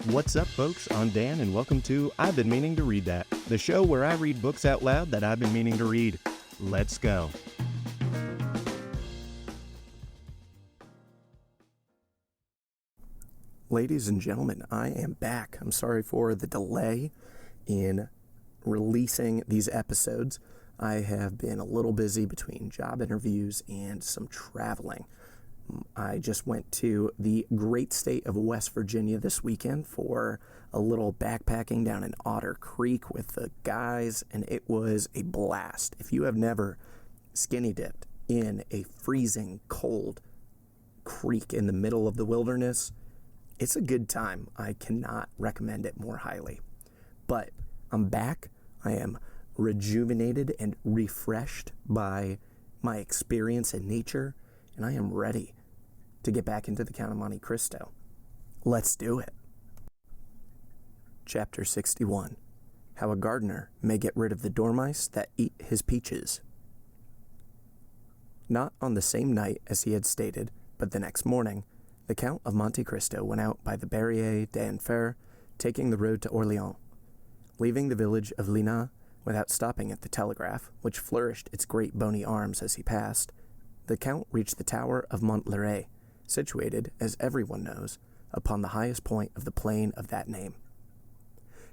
What's up, folks? I'm Dan, and welcome to I've Been Meaning to Read That, the show where I read books out loud that I've been meaning to read. Let's go. Ladies and gentlemen, I am back. I'm sorry for the delay in releasing these episodes. I have been a little busy between job interviews and some traveling. I just went to the great state of West Virginia this weekend for a little backpacking down in Otter Creek with the guys, and it was a blast. If you have never skinny dipped in a freezing cold creek in the middle of the wilderness, it's a good time. I cannot recommend it more highly. But I'm back. I am rejuvenated and refreshed by my experience in nature, and I am ready to get back into the Count of Monte Cristo. Let's do it. Chapter 61. How a Gardener May Get Rid of the Dormice That Eat His Peaches. Not on the same night as he had stated, but the next morning, the Count of Monte Cristo went out by the Barrière d'Enfer, taking the road to Orléans. Leaving the village of Lina without stopping at the telegraph, which flourished its great bony arms as he passed, the Count reached the tower of Monte, situated, as everyone knows, upon the highest point of the plain of that name.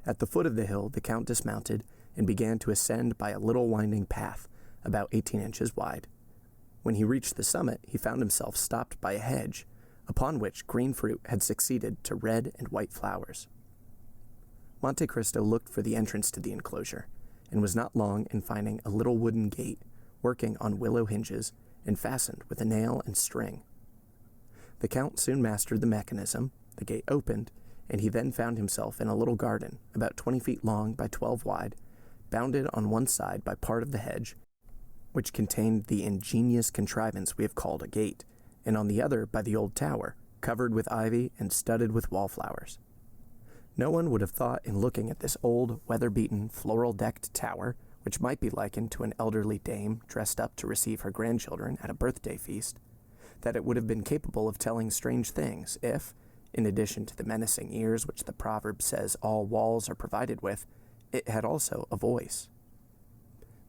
At the foot of the hill, the Count dismounted and began to ascend by a little winding path, about 18 inches wide. When he reached the summit, he found himself stopped by a hedge, upon which green fruit had succeeded to red and white flowers. Monte Cristo looked for the entrance to the enclosure, and was not long in finding a little wooden gate, working on willow hinges, and fastened with a nail and string. The Count soon mastered the mechanism, the gate opened, and he then found himself in a little garden, about 20 feet long by 12 wide, bounded on one side by part of the hedge, which contained the ingenious contrivance we have called a gate, and on the other by the old tower, covered with ivy and studded with wallflowers. No one would have thought, in looking at this old, weather-beaten, floral-decked tower, which might be likened to an elderly dame dressed up to receive her grandchildren at a birthday feast, that it would have been capable of telling strange things if, in addition to the menacing ears which the proverb says all walls are provided with, it had also a voice.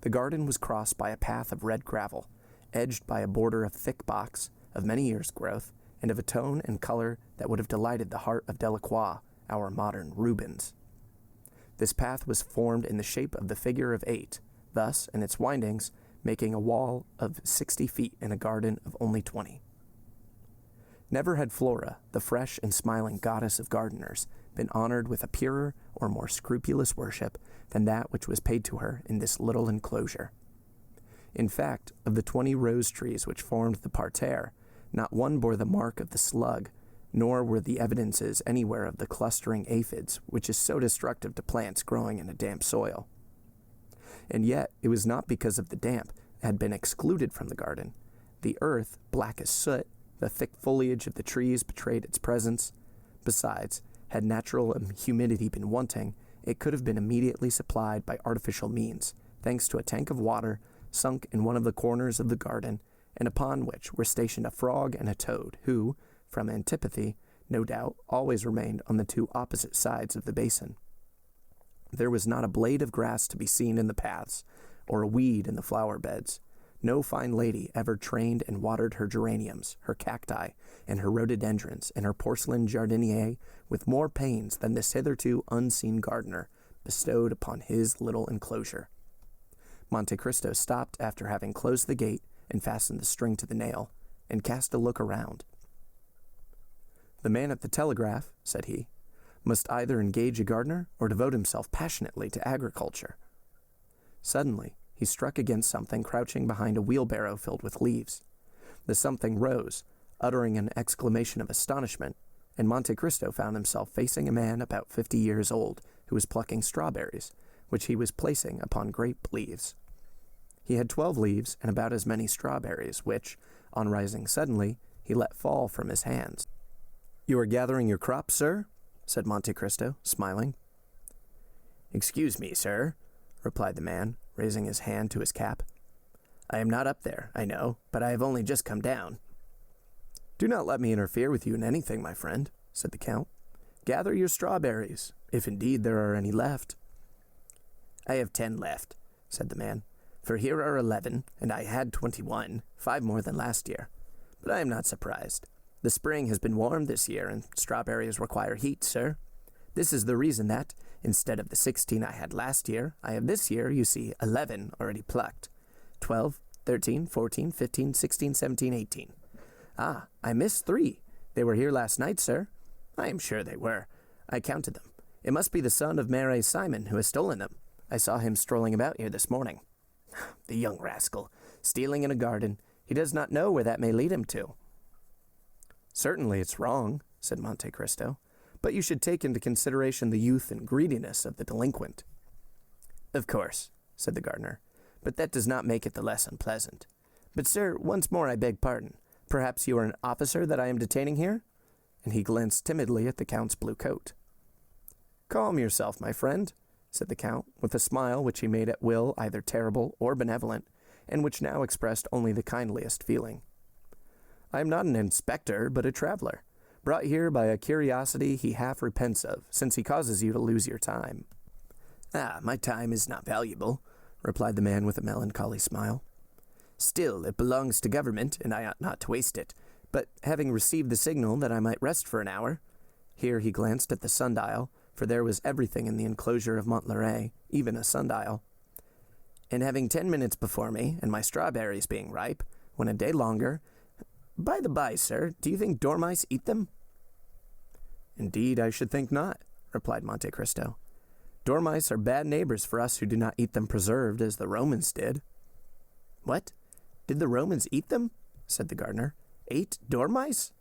The garden was crossed by a path of red gravel, edged by a border of thick box, of many years' growth, and of a tone and color that would have delighted the heart of Delacroix, our modern Rubens. This path was formed in the shape of the figure of 8, thus, in its windings, making a wall of 60 feet in a garden of only 20. Never had Flora, the fresh and smiling goddess of gardeners, been honored with a purer or more scrupulous worship than that which was paid to her in this little enclosure. In fact, of the 20 rose trees which formed the parterre, not one bore the mark of the slug, nor were the evidences anywhere of the clustering aphids, which is so destructive to plants growing in a damp soil. And yet, it was not because of the damp that had been excluded from the garden. The earth, black as soot, the thick foliage of the trees betrayed its presence. Besides, had natural humidity been wanting, it could have been immediately supplied by artificial means, thanks to a tank of water sunk in one of the corners of the garden, and upon which were stationed a frog and a toad, who, from antipathy, no doubt, always remained on the two opposite sides of the basin. There was not a blade of grass to be seen in the paths, or a weed in the flower beds. No fine lady ever trained and watered her geraniums, her cacti, and her rhododendrons, and her porcelain jardinier with more pains than this hitherto unseen gardener bestowed upon his little enclosure. Monte Cristo stopped after having closed the gate and fastened the string to the nail, and cast a look around. "The man at the telegraph," said he, "must either engage a gardener or devote himself passionately to agriculture." Suddenly, he struck against something crouching behind a wheelbarrow filled with leaves. The something rose, uttering an exclamation of astonishment, and Monte Cristo found himself facing a man about 50 years old who was plucking strawberries, which he was placing upon grape leaves. He had 12 leaves and about as many strawberries, which, on rising suddenly, he let fall from his hands. "You are gathering your crop, sir?" said Monte Cristo, smiling. "Excuse me, sir," replied the man, raising his hand to his cap. "I am not up there, I know, but I have only just come down." "Do not let me interfere with you in anything, my friend," said the Count. Gather your strawberries, if indeed there are any left." "I have 10 left," said the man, "for here are 11, and I had 21, 5 more than last year. But I am not surprised. The spring has been warm this year, and strawberries require heat, sir. This is the reason that, instead of the 16 I had last year, I have this year, you see, 11 already plucked. 12, 13, 14, 15, 16, 17, 18. Ah, I missed 3. They were here last night, sir." "I am sure they were. I counted them. It must be the son of Mary Simon who has stolen them. I saw him strolling about here this morning. The young rascal, stealing in a garden. He does not know where that may lead him to." "Certainly it's wrong," said Monte Cristo, "but you should take into consideration the youth and greediness of the delinquent." "Of course," said the gardener, "but that does not make it the less unpleasant. But, sir, once more I beg pardon. Perhaps you are an officer that I am detaining here?" And he glanced timidly at the Count's blue coat. "Calm yourself, my friend," said the Count, with a smile which he made at will either terrible or benevolent, and which now expressed only the kindliest feeling. "I am not an inspector, but a traveler, brought here by a curiosity he half repents of, since he causes you to lose your time." "Ah, my time is not valuable," replied the man with a melancholy smile. "Still, it belongs to government, and I ought not to waste it. But having received the signal that I might rest for an hour—" Here he glanced at the sundial, for there was everything in the enclosure of Montlhéry, even a sundial. "And having 10 minutes before me, and my strawberries being ripe, when a day longer— By the by, sir, do you think dormice eat them?" "Indeed, I should think not," replied Monte Cristo. "Dormice are bad neighbors for us who do not eat them preserved as the Romans did." "What? Did the Romans eat them?" said the gardener. "Ate dormice?"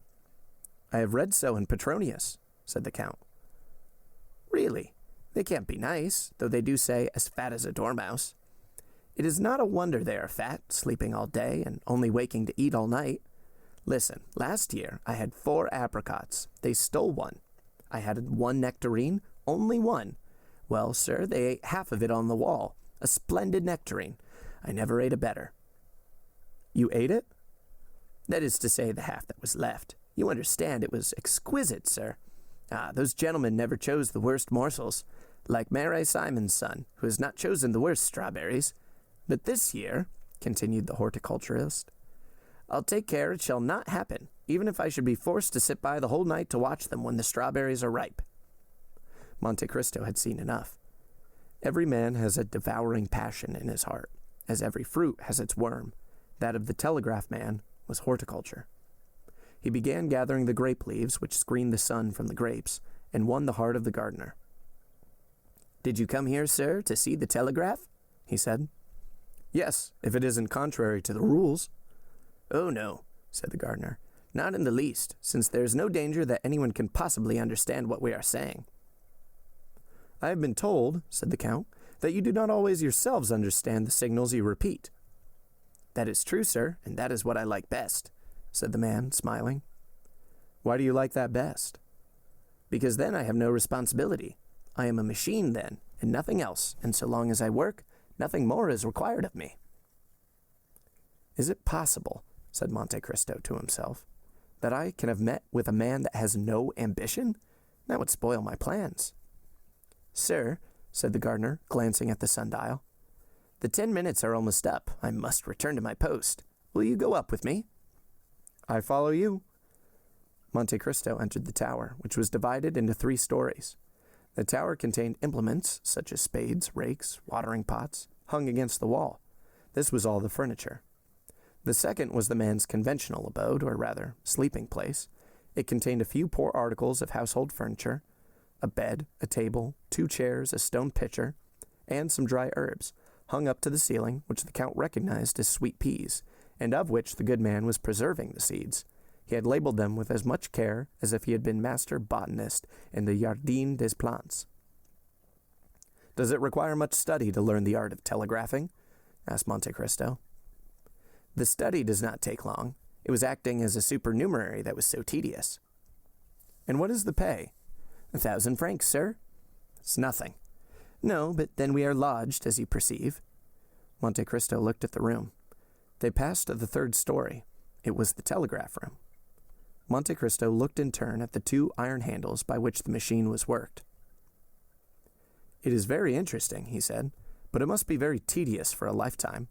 "I have read so in Petronius," said the Count. "Really? They can't be nice, though they do say as fat as a dormouse. It is not a wonder they are fat, sleeping all day and only waking to eat all night. Listen, last year I had 4 apricots. They stole 1. I had 1 nectarine, only 1. Well, sir, they ate half of it on the wall. A splendid nectarine. I never ate a better." "You ate it?" "That is to say, the half that was left. You understand, it was exquisite, sir. Ah, those gentlemen never chose the worst morsels, like Mary Simon's son, who has not chosen the worst strawberries. But this year," continued the horticulturist, "I'll take care it shall not happen, even if I should be forced to sit by the whole night to watch them when the strawberries are ripe." Monte Cristo had seen enough. Every man has a devouring passion in his heart, as every fruit has its worm. That of the telegraph man was horticulture. He began gathering the grape leaves which screened the sun from the grapes, and won the heart of the gardener. "Did you come here, sir, to see the telegraph?" he said. "Yes, if it isn't contrary to the rules." "Oh, no," said the gardener, "not in the least, since there is no danger that anyone can possibly understand what we are saying." "I have been told," said the Count, "that you do not always yourselves understand the signals you repeat." "That is true, sir, and that is what I like best," said the man, smiling. "Why do you like that best?" "Because then I have no responsibility. I am a machine then, and nothing else, and so long as I work, nothing more is required of me." "Is it possible," said Monte Cristo to himself, "that I can have met with a man that has no ambition? That would spoil my plans." "Sir," said the gardener, glancing at the sundial, "the 10 minutes are almost up. I must return to my post. Will you go up with me?" "I follow you." Monte Cristo entered the tower, which was divided into 3 stories. The tower contained implements, such as spades, rakes, watering pots, hung against the wall. This was all the furniture. The second was the man's conventional abode, or rather, sleeping place. It contained a few poor articles of household furniture, a bed, a table, 2 chairs, a stone pitcher, and some dry herbs, hung up to the ceiling, which the Count recognized as sweet peas, and of which the good man was preserving the seeds. He had labeled them with as much care as if he had been master botanist in the Jardin des Plantes. "Does it require much study to learn the art of telegraphing?" asked Monte Cristo. "The study does not take long. It was acting as a supernumerary that was so tedious." "And what is the pay?" 1,000 francs, sir." "It's nothing." "No, but then we are lodged, as you perceive." Monte Cristo looked at the room. They passed to the 3rd story. It was the telegraph room. Monte Cristo looked in turn at the 2 iron handles by which the machine was worked. "It is very interesting," he said, "but it must be very tedious for a lifetime."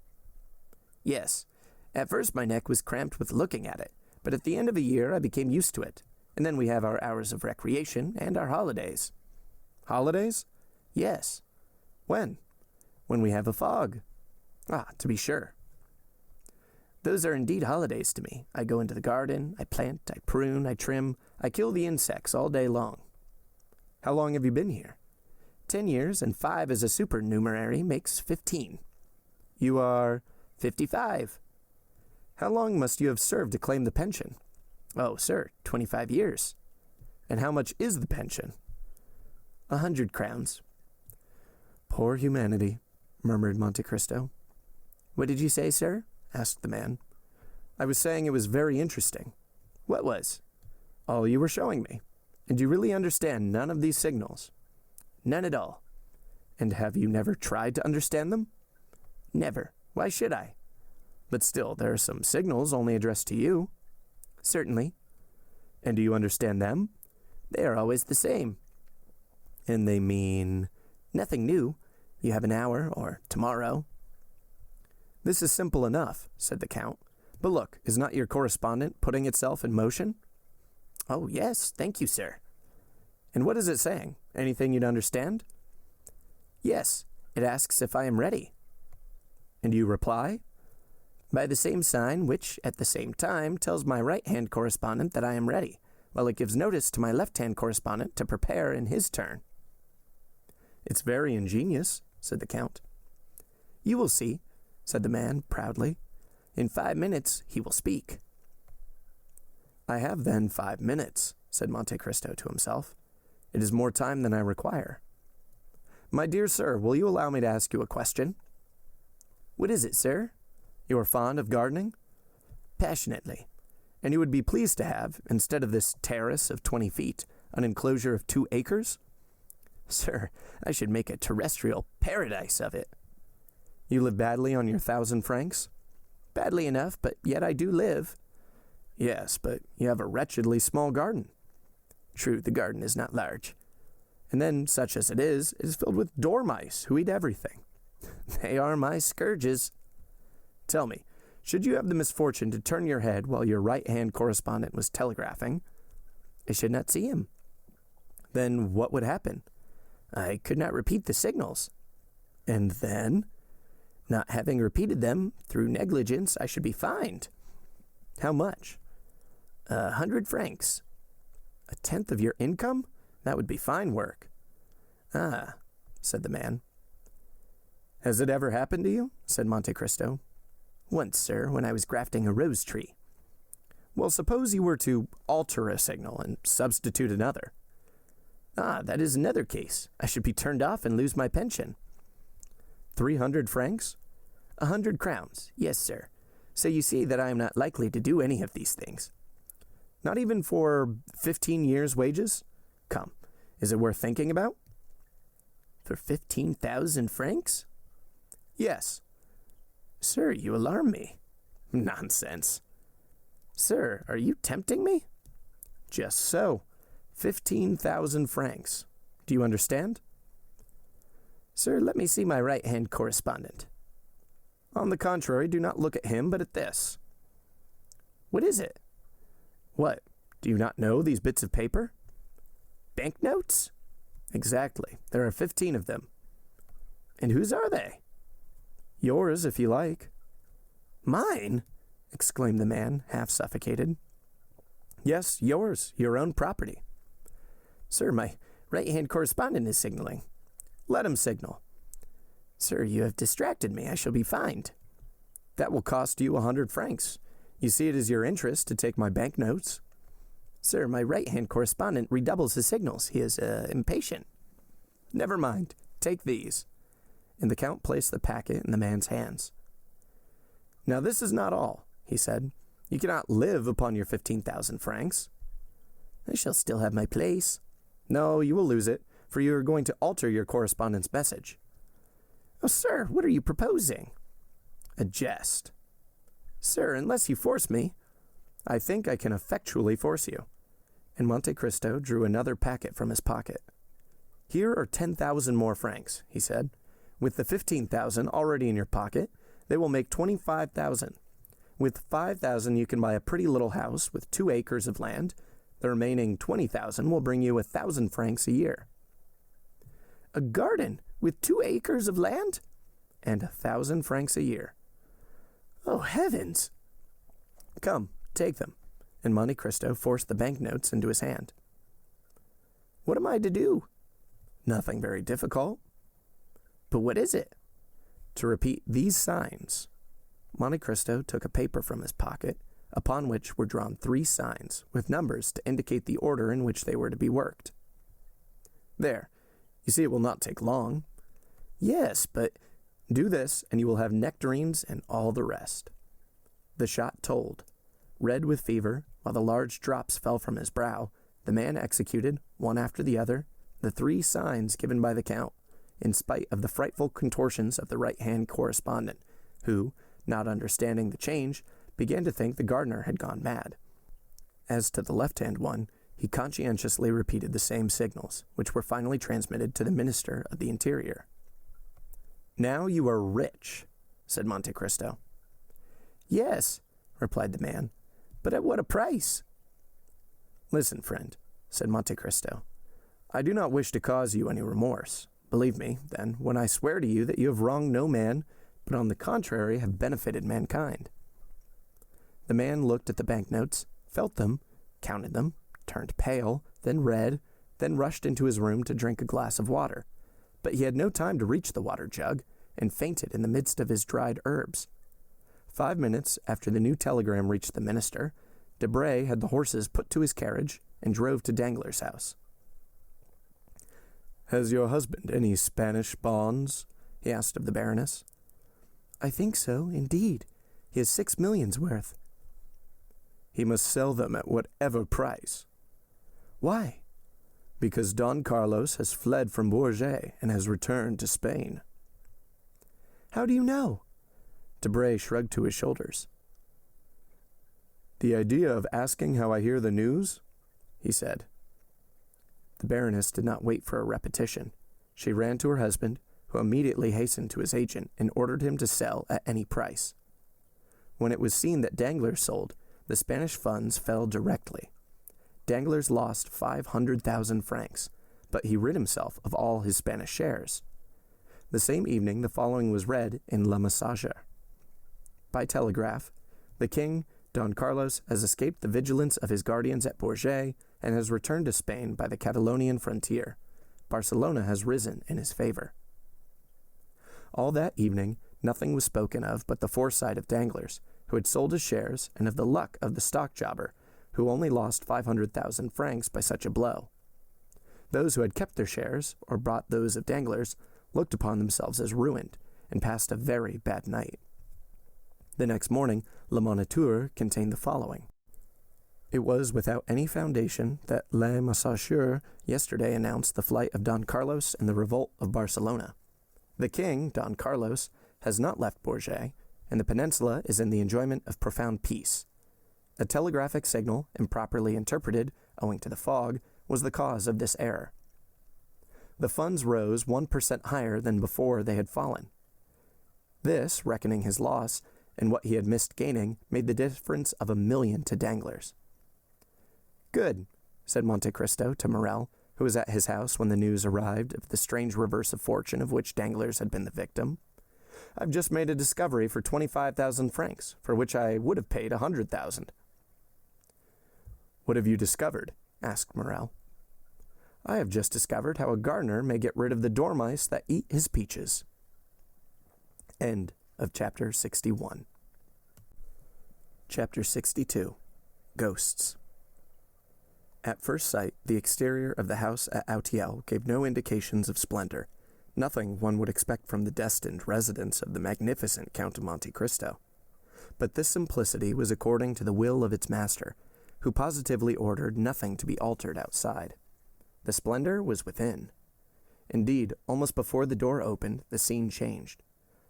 "Yes. At first my neck was cramped with looking at it, but at the end of a year I became used to it. And then we have our hours of recreation and our holidays." "Holidays?" "Yes." "When?" "When we have a fog." "Ah, to be sure." "Those are indeed holidays to me. I go into the garden, I plant, I prune, I trim, I kill the insects all day long." "How long have you been here?" 10 years, and 5 as a supernumerary makes 15. "You are 55. How long must you have served to claim the pension?" "Oh, sir, 25 years. "And how much is the pension?" 100 crowns. "Poor humanity," murmured Monte Cristo. "What did you say, sir?" asked the man. "I was saying it was very interesting." "What was?" "All you were showing me. And you really understand none of these signals?" "None at all." "And have you never tried to understand them?" "Never. Why should I?" "But still, there are some signals only addressed to you." "Certainly." "And do you understand them?" "They are always the same." "And they mean?" "Nothing new. You have an hour, or tomorrow." "This is simple enough," said the Count. "But look, is not your correspondent putting itself in motion?" "Oh, yes, thank you, sir." "And what is it saying? Anything you'd understand?" "Yes, it asks if I am ready." "And you reply?" "By the same sign which, at the same time, tells my right-hand correspondent that I am ready, while it gives notice to my left-hand correspondent to prepare in his turn." "It's very ingenious," said the Count. "You will see," said the man proudly. "In 5 minutes he will speak." "I have then 5 minutes," said Monte Cristo to himself. "It is more time than I require. My dear sir, will you allow me to ask you a question?" "What is it, sir?" "You are fond of gardening?" "Passionately." "And you would be pleased to have, instead of this terrace of 20 feet, an enclosure of 2 acres?" "Sir, I should make a terrestrial paradise of it." "You live badly on your 1,000 francs?" "Badly enough, but yet I do live." "Yes, but you have a wretchedly small garden." "True, the garden is not large." "And then, such as it is filled with dormice who eat everything." "They are my scourges." "Tell me, should you have the misfortune to turn your head while your right-hand correspondent was telegraphing?" "I should not see him." "Then what would happen?" "I could not repeat the signals." "And then?" "Not having repeated them, through negligence, I should be fined." "How much?" 100 francs. "A tenth of your income? That would be fine work." "Ah," said the man. "Has it ever happened to you?" said Monte Cristo. "Once, sir, when I was grafting a rose tree." "Well, suppose you were to alter a signal and substitute another." "Ah, that is another case. I should be turned off and lose my pension." 300 francs? 100 crowns, yes, sir. So you see that I am not likely to do any of these things." "Not even for 15 years' wages? Come, is it worth thinking about?" "For 15,000 francs?" "Yes." "Sir, you alarm me." "Nonsense." "Sir, are you tempting me?" "Just so. 15,000 francs. Do you understand?" "Sir, let me see my right-hand correspondent." "On the contrary, do not look at him, but at this." "What is it?" "What? Do you not know these bits of paper?" "Banknotes?" "Exactly. There are 15 of them." "And whose are they?" "Yours, if you like." "Mine?" exclaimed the man, half suffocated. "Yes, yours, your own property." "Sir, my right-hand correspondent is signaling." "Let him signal." "Sir, you have distracted me. I shall be fined." "That will cost you 100 francs. You see it is your interest to take my banknotes." "Sir, my right-hand correspondent redoubles his signals. He is impatient." "Never mind. Take these." And the Count placed the packet in the man's hands. "Now this is not all," he said. "You cannot live upon your 15,000 francs." "I shall still have my place." "No, you will lose it, for you are going to alter your correspondent's message." "Oh, sir, what are you proposing?" "A jest." "Sir, unless you force me." I think I can effectually force you." And Monte Cristo drew another packet from his pocket. "Here are 10,000 more francs," he said. "With the 15,000 already in your pocket, they will make 25,000. With 5,000 you can buy a pretty little house with 2 acres of land. The remaining 20,000 will bring you 1,000 francs a year." "A garden with 2 acres of land?" "And 1,000 francs a year." "Oh, heavens!" "Come, take them." And Monte Cristo forced the banknotes into his hand. "What am I to do?" "Nothing very difficult." "But what is it?" "To repeat these signs." Monte Cristo took a paper from his pocket, upon which were drawn 3 signs, with numbers to indicate the order in which they were to be worked. "There, you see it will not take long." "Yes, but—" "Do this, and you will have nectarines and all the rest." The shot told. Red with fever, while the large drops fell from his brow, the man executed, one after the other, the 3 signs given by the Count, in spite of the frightful contortions of the right-hand correspondent, who, not understanding the change, began to think the gardener had gone mad. As to the left-hand one, he conscientiously repeated the same signals, which were finally transmitted to the Minister of the Interior. "Now you are rich," said Monte Cristo. "Yes," replied the man, "but at what a price?" "Listen, friend," said Monte Cristo. "I do not wish to cause you any remorse. Believe me, then, when I swear to you that you have wronged no man, but on the contrary have benefited mankind." The man looked at the banknotes, felt them, counted them, turned pale, then red, then rushed into his room to drink a glass of water. But he had no time to reach the water jug, and fainted in the midst of his dried herbs. 5 minutes after the new telegram reached the minister, Debray had the horses put to his carriage and drove to Danglars' house. "Has your husband any Spanish bonds?" he asked of the Baroness. "I think so, indeed. He has 6 millions worth." "He must sell them at whatever price." "Why?" "Because Don Carlos has fled from Bourget and has returned to Spain." "How do you know?" Debray shrugged to his shoulders. "The idea of asking how I hear the news?" he said. The Baroness did not wait for a repetition. She ran to her husband, who immediately hastened to his agent and ordered him to sell at any price. When it was seen that Danglars sold, the Spanish funds fell directly. Danglars lost 500,000 francs, but he rid himself of all his Spanish shares. The same evening the following was read in La Messager. By telegraph, the king, Don Carlos, has escaped the vigilance of his guardians at Bourget and has returned to Spain by the Catalonian frontier. Barcelona has risen in his favor. All that evening, nothing was spoken of but the foresight of Danglars, who had sold his shares, and of the luck of the stock jobber, who only lost 500,000 francs by such a blow. Those who had kept their shares, or bought those of Danglars, looked upon themselves as ruined, and passed a very bad night. The next morning, Le Moniteur contained the following. It was without any foundation that Le Messager yesterday announced the flight of Don Carlos and the revolt of Barcelona. The king, Don Carlos, has not left Bourget, and the peninsula is in the enjoyment of profound peace. A telegraphic signal, improperly interpreted, owing to the fog, was the cause of this error. The funds rose 1% higher than before they had fallen. This, reckoning his loss, and what he had missed gaining, made the difference of 1,000,000 to Danglars. "Good," said Monte Cristo to Morrel, who was at his house when the news arrived of the strange reverse of fortune of which Danglars had been the victim. "I've just made a discovery for 25,000 francs, for which I would have paid 100,000. "What have you discovered?" asked Morrel. "I have just discovered how a gardener may get rid of the dormice that eat his peaches." End of chapter 61. Chapter 62. Ghosts. At first sight, the exterior of the house at Autiel gave no indications of splendor, nothing one would expect from the destined residence of the magnificent Count of Monte Cristo. But this simplicity was according to the will of its master, who positively ordered nothing to be altered outside. The splendor was within. Indeed, almost before the door opened, the scene changed.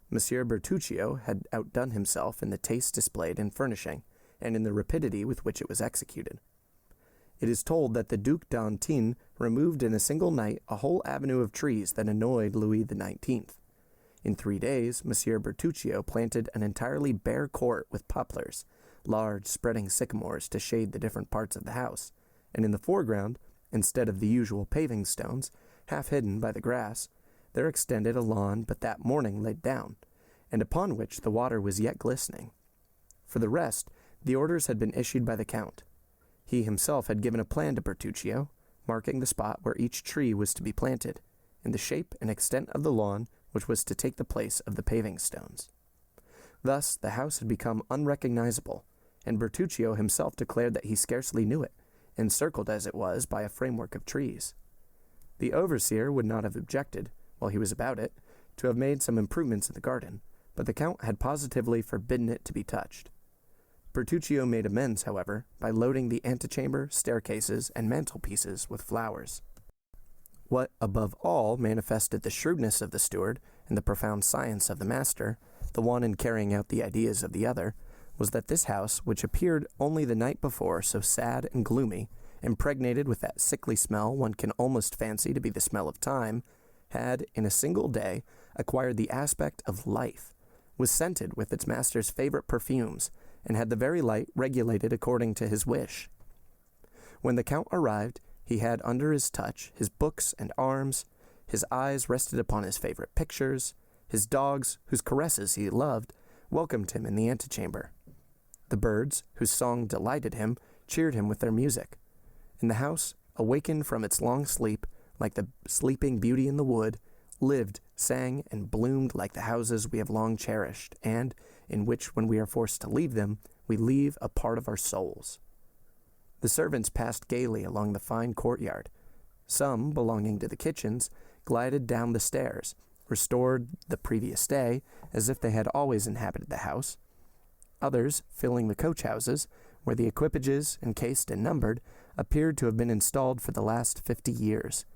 Monsieur Bertuccio had outdone himself in the taste displayed in furnishing, and in the rapidity with which it was executed. It is told that the Duc d'Antin removed in a single night a whole avenue of trees that annoyed Louis XIX. In 3 days, Monsieur Bertuccio planted an entirely bare court with poplars, large spreading sycamores to shade the different parts of the house, and in the foreground, instead of the usual paving stones, half hidden by the grass, there extended a lawn but that morning laid down, and upon which the water was yet glistening. For the rest, the orders had been issued by the Count. He himself had given a plan to Bertuccio, marking the spot where each tree was to be planted, and the shape and extent of the lawn which was to take the place of the paving stones. Thus the house had become unrecognizable, and Bertuccio himself declared that he scarcely knew it, encircled as it was by a framework of trees. The overseer would not have objected, while he was about it, to have made some improvements in the garden, but the Count had positively forbidden it to be touched. Bertuccio made amends, however, by loading the antechamber, staircases, and mantelpieces with flowers. What, above all, manifested the shrewdness of the steward and the profound science of the master, the one in carrying out the ideas of the other, was that this house, which appeared only the night before so sad and gloomy, impregnated with that sickly smell one can almost fancy to be the smell of time, had, in a single day, acquired the aspect of life, was scented with its master's favorite perfumes, and had the very light regulated according to his wish. When the Count arrived, he had under his touch his books and arms, his eyes rested upon his favorite pictures, his dogs, whose caresses he loved, welcomed him in the antechamber. The birds, whose song delighted him, cheered him with their music. And the house, awakened from its long sleep, like the sleeping beauty in the wood, lived, sang, and bloomed like the houses we have long cherished, and in which, when we are forced to leave them, we leave a part of our souls. The servants passed gaily along the fine courtyard. Some, belonging to the kitchens, glided down the stairs, restored the previous day, as if they had always inhabited the house. Others, filling the coach-houses, where the equipages, encased and numbered, appeared to have been installed for the last 50 years.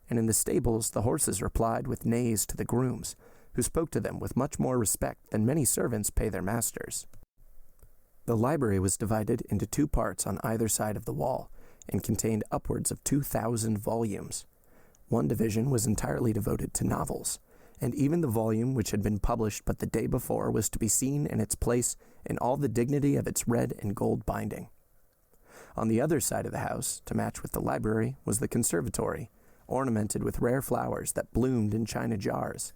And in the stables the horses replied with neighs to the grooms, who spoke to them with much more respect than many servants pay their masters. The library was divided into 2 parts on either side of the wall, and contained upwards of 2,000 volumes. One division was entirely devoted to novels, and even the volume which had been published but the day before was to be seen in its place in all the dignity of its red and gold binding. On the other side of the house, to match with the library, was the conservatory, ornamented with rare flowers that bloomed in china jars,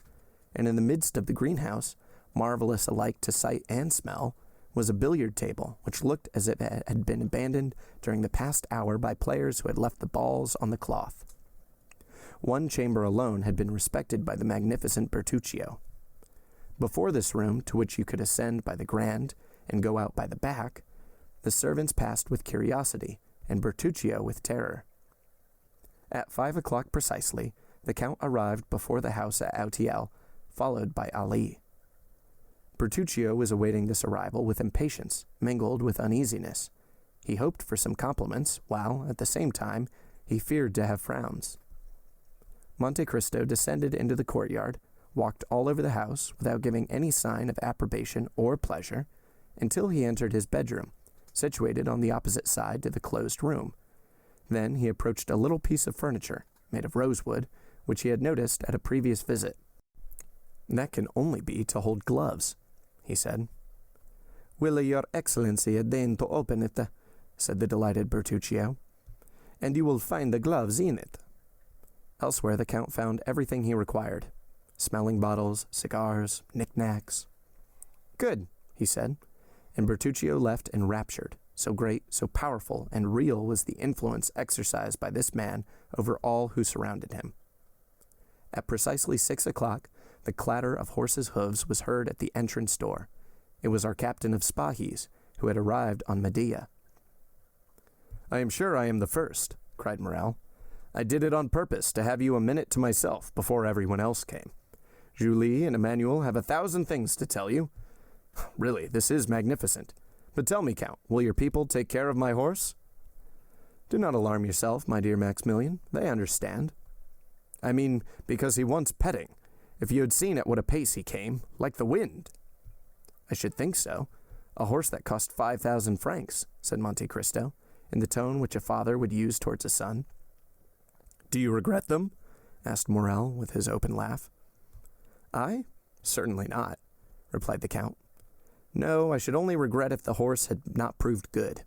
and in the midst of the greenhouse, marvelous alike to sight and smell, was a billiard table which looked as if it had been abandoned during the past hour by players who had left the balls on the cloth. One chamber alone had been respected by the magnificent Bertuccio. Before this room, to which you could ascend by the grand and go out by the back, the servants passed with curiosity, and Bertuccio with terror. At 5 o'clock precisely, the Count arrived before the house at Autiel, followed by Ali. Bertuccio was awaiting this arrival with impatience, mingled with uneasiness. He hoped for some compliments, while, at the same time, he feared to have frowns. Monte Cristo descended into the courtyard, walked all over the house without giving any sign of approbation or pleasure, until he entered his bedroom, situated on the opposite side to the closed room. Then he approached a little piece of furniture, made of rosewood, which he had noticed at a previous visit. "That can only be to hold gloves," he said. "Will your excellency deign to open it?" said the delighted Bertuccio, "and you will find the gloves in it." Elsewhere the Count found everything he required: smelling bottles, cigars, knickknacks. "Good," he said, and Bertuccio left enraptured. So great, so powerful, and real was the influence exercised by this man over all who surrounded him. At precisely 6 o'clock, the clatter of horses' hoofs was heard at the entrance door. It was our captain of Spahis, who had arrived on Medea. "I am sure I am the first," cried Morel. "I did it on purpose to have you a minute to myself before everyone else came. Julie and Emmanuel have 1,000 things to tell you. Really, this is magnificent. But tell me, Count, will your people take care of my horse?" "Do not alarm yourself, my dear Maximilian. They understand." "I mean, because he wants petting. If you had seen at what a pace he came, like the wind." "I should think so. "A horse that cost 5,000 francs," said Monte Cristo, in the tone which a father would use towards a son. "Do you regret them?" asked Morrel with his open laugh. "I? Certainly not," replied the Count. "No, I should only regret if the horse had not proved good.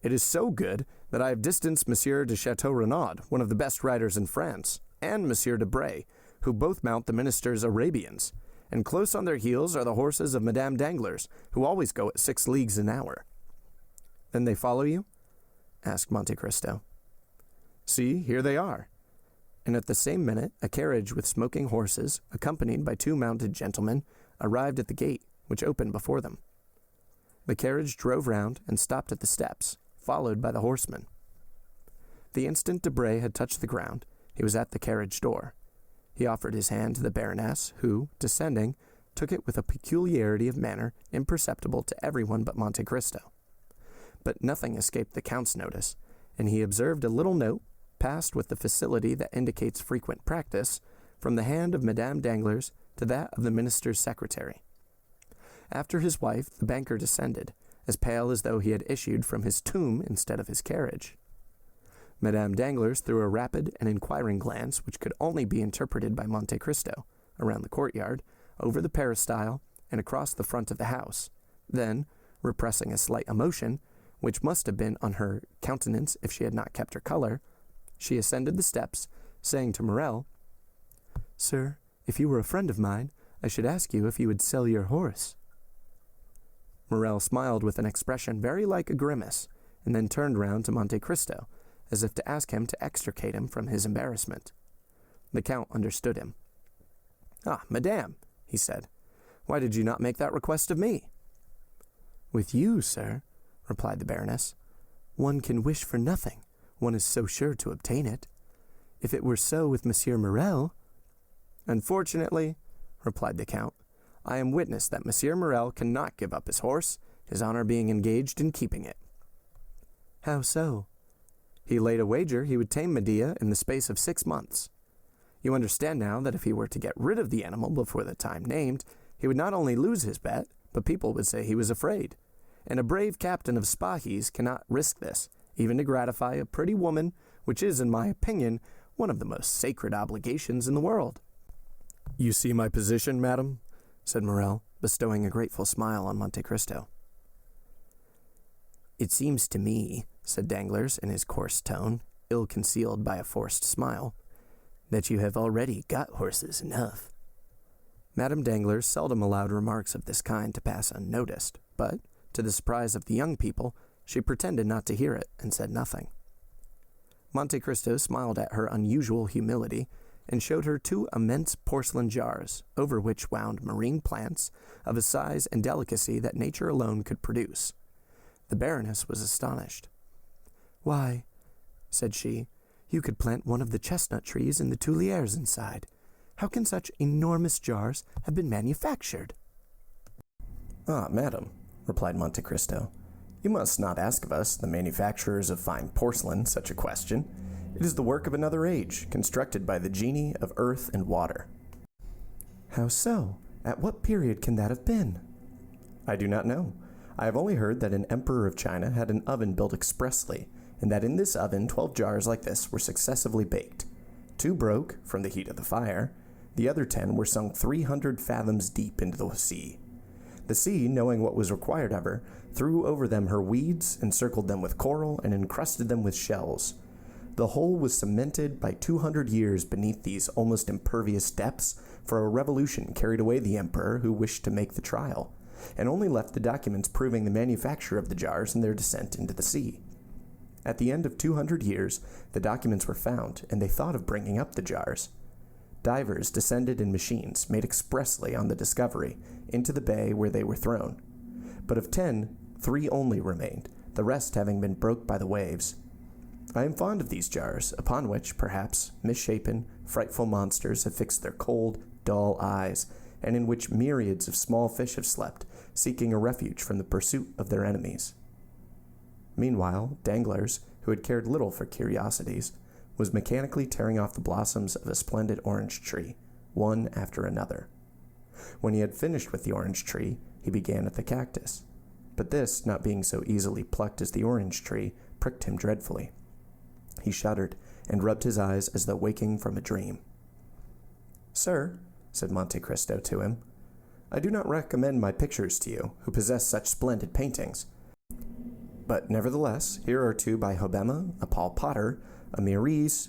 It is so good that I have distanced Monsieur de Chateau Renaud, one of the best riders in France, and Monsieur de Bray, who both mount the minister's Arabians, and close on their heels are the horses of Madame Danglars, who always go at 6 leagues an hour." "Then they follow you?" asked Monte Cristo. "See, here they are." And at the same minute, a carriage with smoking horses, accompanied by 2 mounted gentlemen, arrived at the gate, which opened before them. The carriage drove round and stopped at the steps, followed by the horsemen. The instant Debray had touched the ground, he was at the carriage door. He offered his hand to the Baroness, who, descending, took it with a peculiarity of manner imperceptible to everyone but Monte Cristo. But nothing escaped the Count's notice, and he observed a little note, passed with the facility that indicates frequent practice, from the hand of Madame Danglars to that of the minister's secretary. After his wife, the banker descended, as pale as though he had issued from his tomb instead of his carriage. Madame Danglars threw a rapid and inquiring glance, which could only be interpreted by Monte Cristo, around the courtyard, over the peristyle, and across the front of the house. Then, repressing a slight emotion, which must have been on her countenance if she had not kept her color, she ascended the steps, saying to Morrel, "Sir, if you were a friend of mine, I should ask you if you would sell your horse." Morrel smiled with an expression very like a grimace, and then turned round to Monte Cristo, as if to ask him to extricate him from his embarrassment. The Count understood him. "Ah, madame," he said, "why did you not make that request of me?" "With you, sir," replied the Baroness, "one can wish for nothing. One is so sure to obtain it. If it were so with Monsieur Morrel—" "Unfortunately," replied the Count, "I am witness that Monsieur Morrel cannot give up his horse, his honor being engaged in keeping it." "How so?" "He laid a wager he would tame Medea in the space of 6 months. You understand now that if he were to get rid of the animal before the time named, he would not only lose his bet, but people would say he was afraid. And a brave captain of Spahis cannot risk this, even to gratify a pretty woman, which is, in my opinion, one of the most sacred obligations in the world." "You see my position, madam?" said Morrel, bestowing a grateful smile on Monte Cristo. "It seems to me," said Danglars in his coarse tone, ill-concealed by a forced smile, "that you have already got horses enough." Madame Danglars seldom allowed remarks of this kind to pass unnoticed, but, to the surprise of the young people, she pretended not to hear it, and said nothing. Monte Cristo smiled at her unusual humility, and showed her 2 immense porcelain jars, over which wound marine plants of a size and delicacy that nature alone could produce. The Baroness was astonished. "Why," said she, "you could plant one of the chestnut trees in the Tuileries inside. How can such enormous jars have been manufactured?" "Ah, madam," replied Monte Cristo, "you must not ask of us, the manufacturers of fine porcelain, such a question. It is the work of another age, constructed by the genii of earth and water." "How so? At what period can that have been?" "I do not know. I have only heard that an emperor of China had an oven built expressly, and that in this oven 12 jars like this were successively baked. 2 broke from the heat of the fire. The other 10 were sunk 300 fathoms deep into the sea. The sea, knowing what was required of her, threw over them her weeds, encircled them with coral, and encrusted them with shells. The whole was cemented by 200 years beneath these almost impervious depths, for a revolution carried away the emperor who wished to make the trial, and only left the documents proving the manufacture of the jars and their descent into the sea. At the end of 200 years, the documents were found, and they thought of bringing up the jars. Divers descended in machines made expressly on the discovery into the bay where they were thrown. But of 10, 3 only remained, the rest having been broke by the waves. I am fond of these jars, upon which, perhaps, misshapen, frightful monsters have fixed their cold, dull eyes, and in which myriads of small fish have slept, seeking a refuge from the pursuit of their enemies." Meanwhile, Danglars, who had cared little for curiosities, was mechanically tearing off the blossoms of a splendid orange tree, one after another. When he had finished with the orange tree, he began at the cactus. But this, not being so easily plucked as the orange tree, pricked him dreadfully. He shuddered and rubbed his eyes as though waking from a dream. "Sir," said Monte Cristo to him, "I do not recommend my pictures to you, who possess such splendid paintings. But nevertheless, here are 2 by Hobbema, a Paul Potter, a Meurice,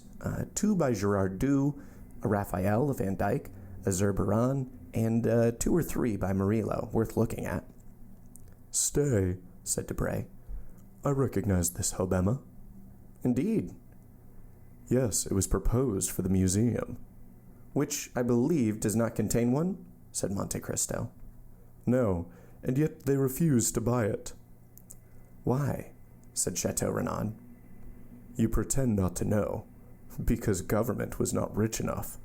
2 by Gerard Doux, a Raphael, a Van Dyck, a Zurbaran, and 2 or 3 by Murillo, worth looking at." "Stay," said Debray. "I recognize this Hobbema." "Indeed?" "Yes, it was proposed for the museum." "Which, I believe, does not contain one?" said Monte Cristo. "No, and yet they refused to buy it." "Why?" said Chateau Renaud. "You pretend not to know, because government was not rich enough."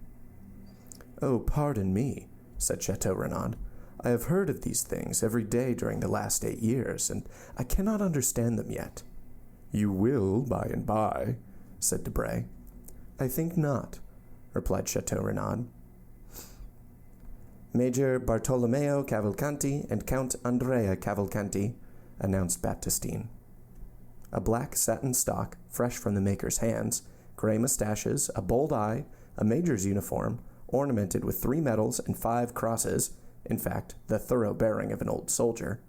"Oh, pardon me," said Chateau Renaud. "I have heard of these things every day during the last 8 years, and I cannot understand them yet." "You will by and by," said Debray. "I think not," replied Chateau Renaud. "Major Bartolomeo Cavalcanti and Count Andrea Cavalcanti," announced Baptistine. A black satin stock, fresh from the maker's hands, gray mustaches, a bold eye, a major's uniform, ornamented with 3 medals and 5 crosses, in fact, the thorough bearing of an old soldier.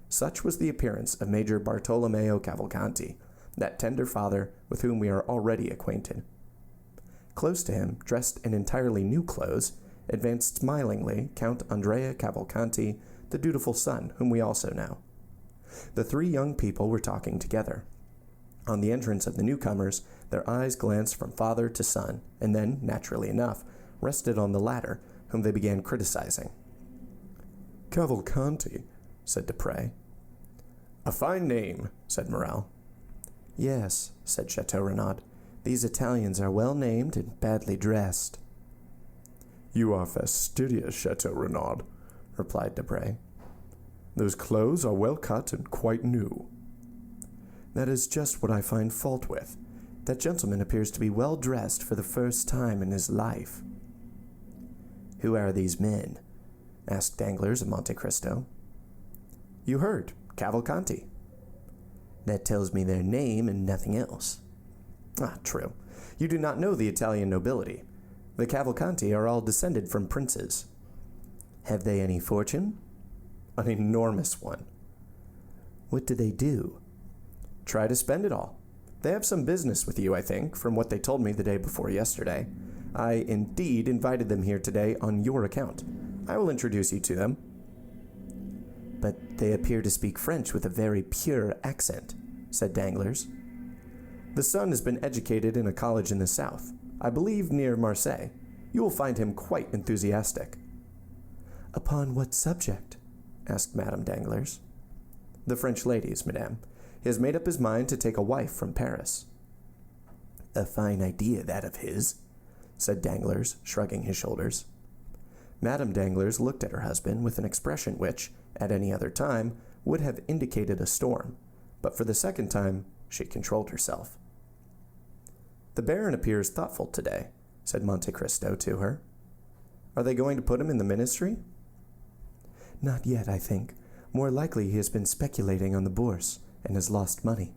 Such was the appearance of Major Bartolomeo Cavalcanti, that tender father with whom we are already acquainted. Close to him, dressed in entirely new clothes, advanced smilingly Count Andrea Cavalcanti, the dutiful son, whom we also know. The 3 young people were talking together. On the entrance of the newcomers, their eyes glanced from father to son, and then, naturally enough, rested on the latter, whom they began criticizing. "Cavalcanti," said Dupre. "A fine name," said Morel. "Yes," said Chateau Renaud. "These Italians are well named and badly dressed." "You are fastidious, Chateau Renaud," replied Debray. "Those clothes are well cut and quite new." "That is just what I find fault with. That gentleman appears to be well dressed for the first time in his life." "Who are these men?" asked Danglars of Monte Cristo. "You heard, Cavalcanti." "That tells me their name and nothing else." "Ah, true. You do not know the Italian nobility. The Cavalcanti are all descended from princes." "Have they any fortune?" "An enormous one." "What do they do?" "Try to spend it all. They have some business with you, I think, from what they told me the day before yesterday. I indeed invited them here today on your account. I will introduce you to them." "But they appear to speak French with a very pure accent," said Danglars. "The son has been educated in a college in the south, I believe near Marseille. You will find him quite enthusiastic." "Upon what subject?" asked Madame Danglars. "The French ladies, madame. He has made up his mind to take a wife from Paris." "A fine idea, that of his," said Danglars, shrugging his shoulders. Madame Danglars looked at her husband with an expression which, at any other time, would have indicated a storm, but for the second time she controlled herself. "The Baron appears thoughtful today," said Monte Cristo to her. "Are they going to put him in the ministry?" "Not yet, I think. More likely he has been speculating on the bourse and has lost money."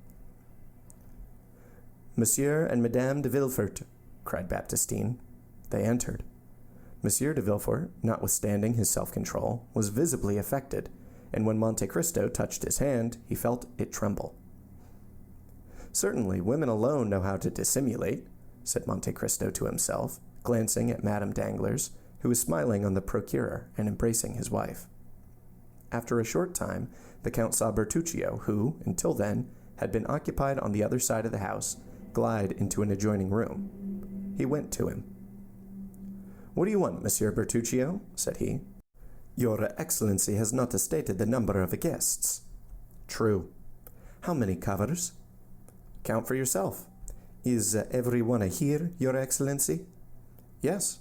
"Monsieur and Madame de Villefort," cried Baptistine. They entered. Monsieur de Villefort, notwithstanding his self-control, was visibly affected, and when Monte Cristo touched his hand, he felt it tremble. "Certainly, women alone know how to dissimulate," said Monte Cristo to himself, glancing at Madame Danglars, who was smiling on the procureur and embracing his wife. After a short time, the Count saw Bertuccio, who, until then, had been occupied on the other side of the house, glide into an adjoining room. He went to him. "What do you want, Monsieur Bertuccio?" said he. "Your Excellency has not stated the number of the guests." "True." "How many covers?" "Count for yourself." "Is everyone here, Your Excellency?" "Yes."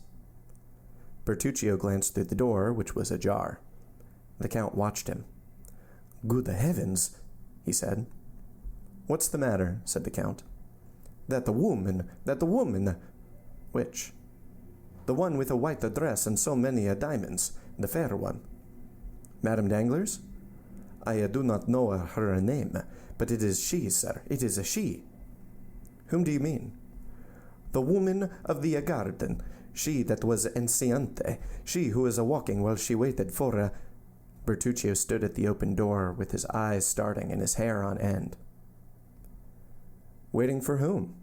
Bertuccio glanced through the door, which was ajar. The Count watched him. "Good heavens," he said. "What's the matter?" said the Count. That the woman. "Which?" "The one with a white dress and so many diamonds. the fair one. Madame Danglars? I do not know her name, but it is she, sir. It is a she. Whom do you mean? The woman of the garden. She that was enceinte. She who was walking while she waited for... Bertuccio stood at the open door with his eyes starting and his hair on end. Waiting for whom?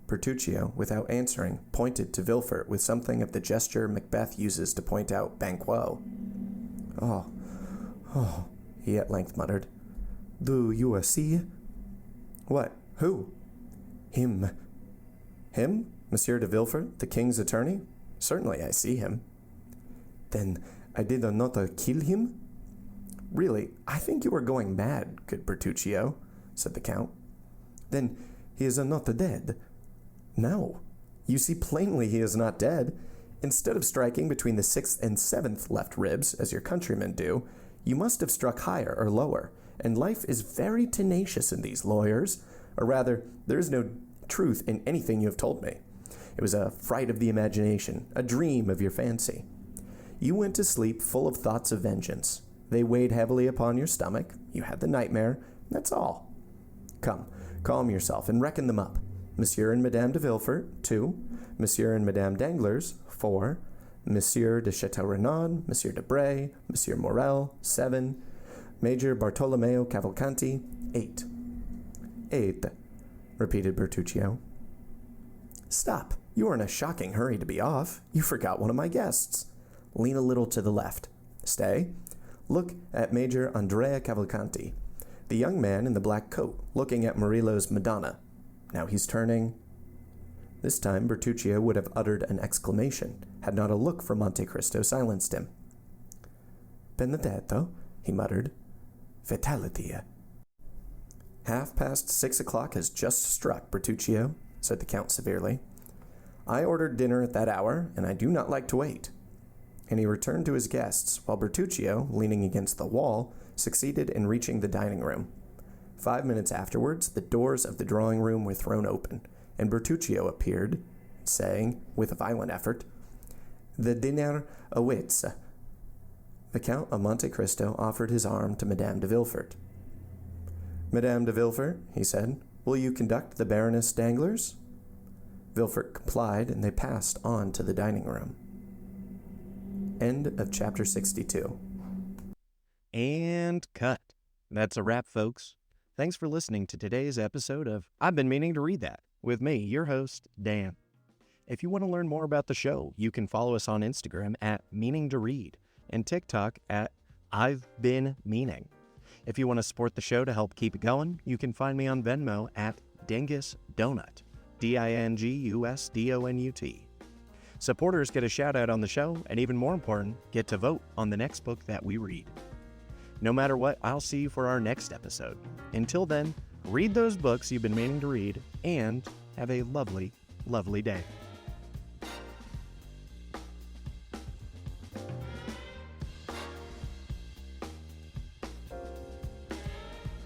Bertuccio, without answering, pointed to Villefort with something of the gesture Macbeth uses to point out Banquo. Oh, he at length muttered. Do you see? What? Who? Him. Him? Monsieur de Villefort, the king's attorney? Certainly I see him. Then I did not kill him? Really, I think you are going mad, good Bertuccio, said the count. Then he is not dead. No, you see plainly he is not dead. Instead of striking between the 6th and 7th left ribs, as your countrymen do, you must have struck higher or lower, and life is very tenacious in these lawyers, or rather, there is no truth in anything you have told me. It was a fright of the imagination, a dream of your fancy. You went to sleep full of thoughts of vengeance. They weighed heavily upon your stomach. You had the nightmare. That's all. Come, calm yourself and reckon them up. Monsieur and Madame de Villefort, 2. Monsieur and Madame Danglars, 4. Monsieur de Chateau-Renaud, Monsieur de Bray, Monsieur Morel, 7. Major Bartolomeo Cavalcanti, 8. 8, repeated Bertuccio. Stop. You are in a shocking hurry to be off. You forgot one of my guests. Lean a little to the left. Stay. Look at Major Andrea Cavalcanti, the young man in the black coat, looking at Murillo's Madonna. Now he's turning. This time Bertuccio would have uttered an exclamation, had not a look from Monte Cristo silenced him. Benedetto, he muttered. Fatality. 6:30 o'clock has just struck, Bertuccio, said the count severely. I ordered dinner at that hour, and I do not like to wait. And he returned to his guests, while Bertuccio, leaning against the wall, succeeded in reaching the dining room. 5 minutes afterwards, the doors of the drawing-room were thrown open, and Bertuccio appeared, saying, with a violent effort, The dinner awaits. The Count of Monte Cristo offered his arm to Madame de Villefort. Madame de Villefort, he said, will you conduct the Baroness Danglars? Villefort complied, and they passed on to the dining room. End of chapter 62. And cut. That's a wrap, folks. Thanks for listening to today's episode of I've Been Meaning to Read That, with me, your host, Dan. If you want to learn more about the show, you can follow us on Instagram at Meaning to Read and TikTok at I've Been Meaning. If you want to support the show to help keep it going, you can find me on Venmo at Dingus Donut, DINGUSDONUT. Supporters get a shout out on the show, and even more important, get to vote on the next book that we read. No matter what, I'll see you for our next episode. Until then, read those books you've been meaning to read, and have a lovely, lovely day.